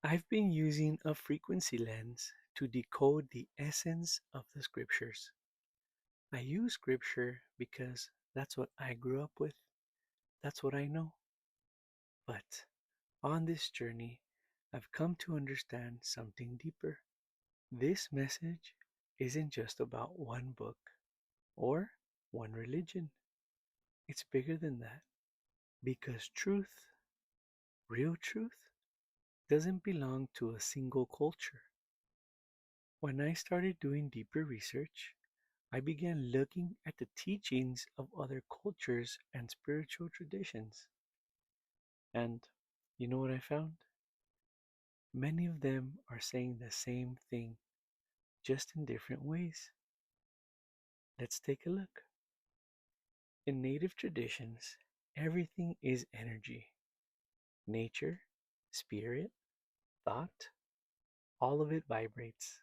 I've been using a frequency lens to decode the essence of the scriptures. I use scripture because that's what I grew up with, that's what I know. But on this journey, I've come to understand something deeper. This message isn't just about one book or one religion, it's bigger than that because truth, real truth, doesn't belong to a single culture. When I started doing deeper research, I began looking at the teachings of other cultures and spiritual traditions. And you know what I found? Many of them are saying the same thing, just in different ways. Let's take a look. In native traditions, everything is energy. Nature, spirit, thought, all of it vibrates.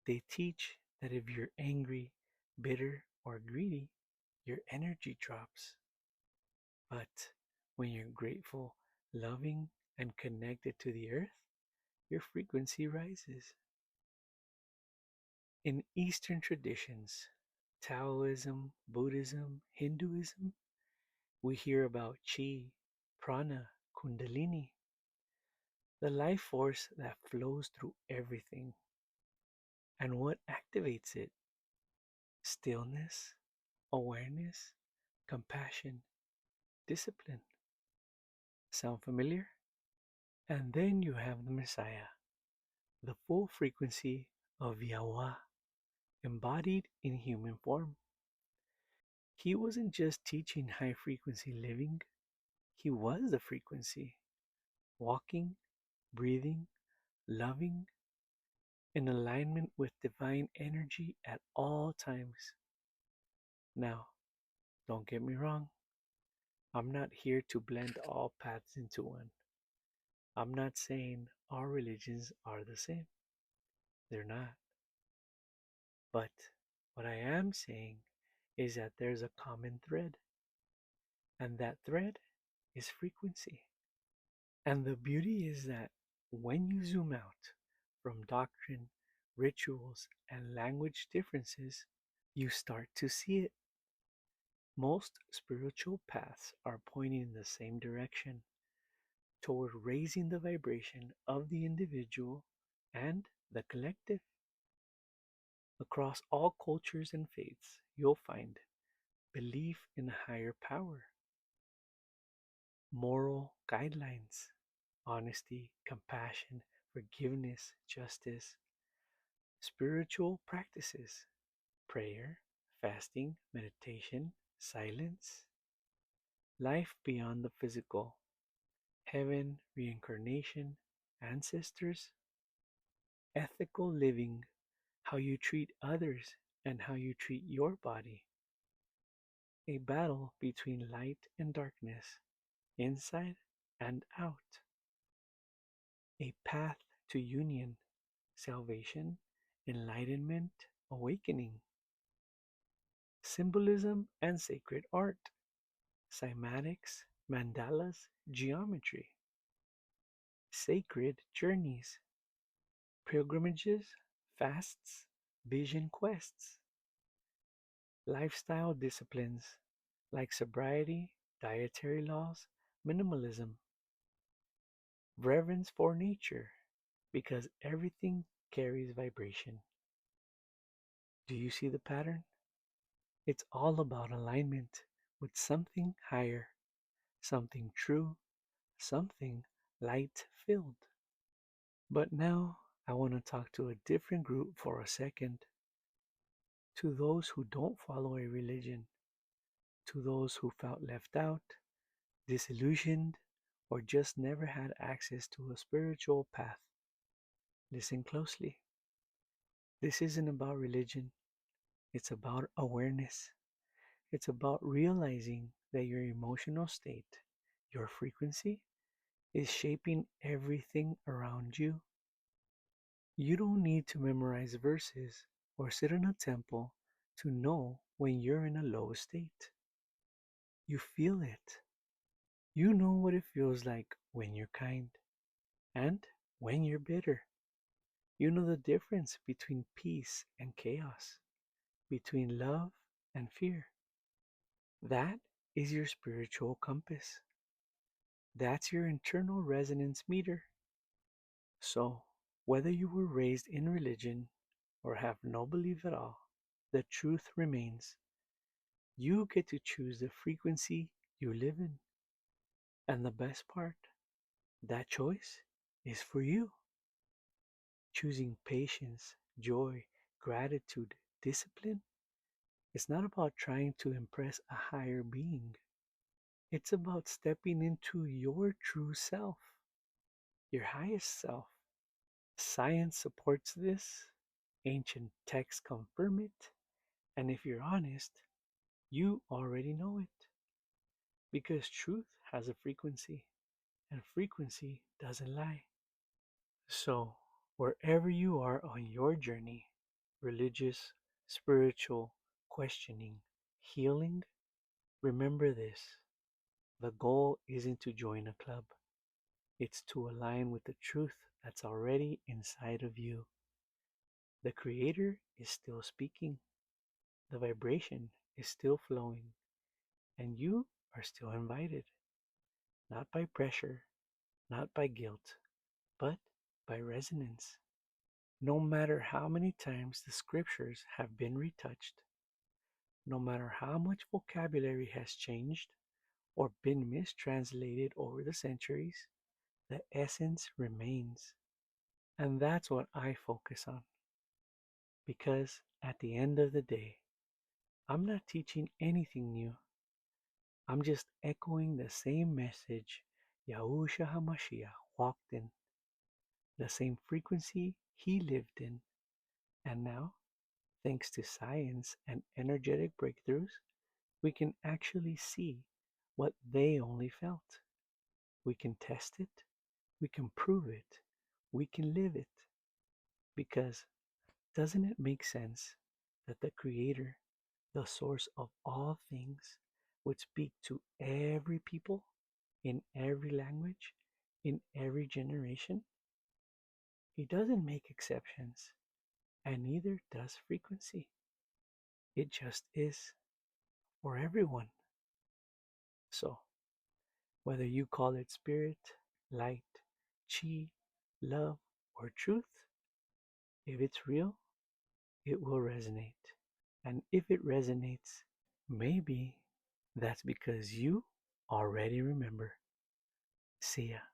They teach that if you're angry, bitter, or greedy, your energy drops. But when you're grateful, loving, and connected to the earth, your frequency rises. In Eastern traditions, Taoism, Buddhism, Hinduism, we hear about chi, prana, kundalini, the life force that flows through everything. And what activates it? Stillness, awareness, compassion, discipline. Sound familiar? And then you have the Messiah, the full frequency of Yahweh embodied in human form. He wasn't just teaching high frequency living, he was the frequency, walking, breathing, loving, in alignment with divine energy at all times. Now, don't get me wrong, I'm not here to blend all paths into one. I'm not saying all religions are the same. They're not. But what I am saying is that there's a common thread, and that thread is frequency. And the beauty is that when you zoom out from doctrine, rituals, and language differences, you start to see it. Most spiritual paths are pointing in the same direction toward raising the vibration of the individual and the collective. Across all cultures and faiths, you'll find belief in a higher power, moral guidelines, honesty, compassion, forgiveness, justice, spiritual practices, prayer, fasting, meditation, silence, life beyond the physical, heaven, reincarnation, ancestors, ethical living, how you treat others and how you treat your body, a battle between light and darkness, inside and out, a path to union, salvation, enlightenment, awakening, symbolism and sacred art, cymatics, mandalas, geometry, sacred journeys, pilgrimages, fasts, vision quests, lifestyle disciplines like sobriety, dietary laws, minimalism, reverence for nature, because everything carries vibration. Do you see the pattern? It's all about alignment with something higher, something true, something light filled. But now I want to talk to a different group for a second. To those who don't follow a religion, to those who felt left out, disillusioned, or just never had access to a spiritual path. Listen closely. This isn't about religion, it's about awareness. It's about realizing that your emotional state, your frequency, is shaping everything around you. You don't need to memorize verses or sit in a temple to know when you're in a low state. You feel it. You know what it feels like when you're kind and when you're bitter. You know the difference between peace and chaos, between love and fear. That is your spiritual compass. That's your internal resonance meter. So, whether you were raised in religion or have no belief at all, the truth remains. You get to choose the frequency you live in. And the best part, that choice is for you. Choosing patience, joy, gratitude, discipline. It's not about trying to impress a higher being. It's about stepping into your true self, your highest self. Science supports this, ancient texts confirm it, and if you're honest, you already know it. Because truth has a frequency, and frequency doesn't lie. So, wherever you are on your journey, religious, spiritual, questioning, healing, remember this: the goal isn't to join a club, it's to align with the truth that's already inside of you. The Creator is still speaking, the vibration is still flowing, and you are still invited, not by pressure, not by guilt, but by resonance. No matter how many times the scriptures have been retouched, no matter how much vocabulary has changed or been mistranslated over the centuries, the essence remains. And that's what I focus on. Because at the end of the day, I'm not teaching anything new. I'm just echoing the same message Yahushua HaMashiach walked in, the same frequency he lived in. And now, thanks to science and energetic breakthroughs, we can actually see what they only felt. We can test it, we can prove it, we can live it. Because doesn't it make sense that the Creator, the source of all things, would speak to every people, in every language, in every generation? He doesn't make exceptions, and neither does frequency. It just is for everyone. So, whether you call it spirit, light, chi, love, or truth, if it's real, it will resonate. And if it resonates, maybe that's because you already remember. See ya.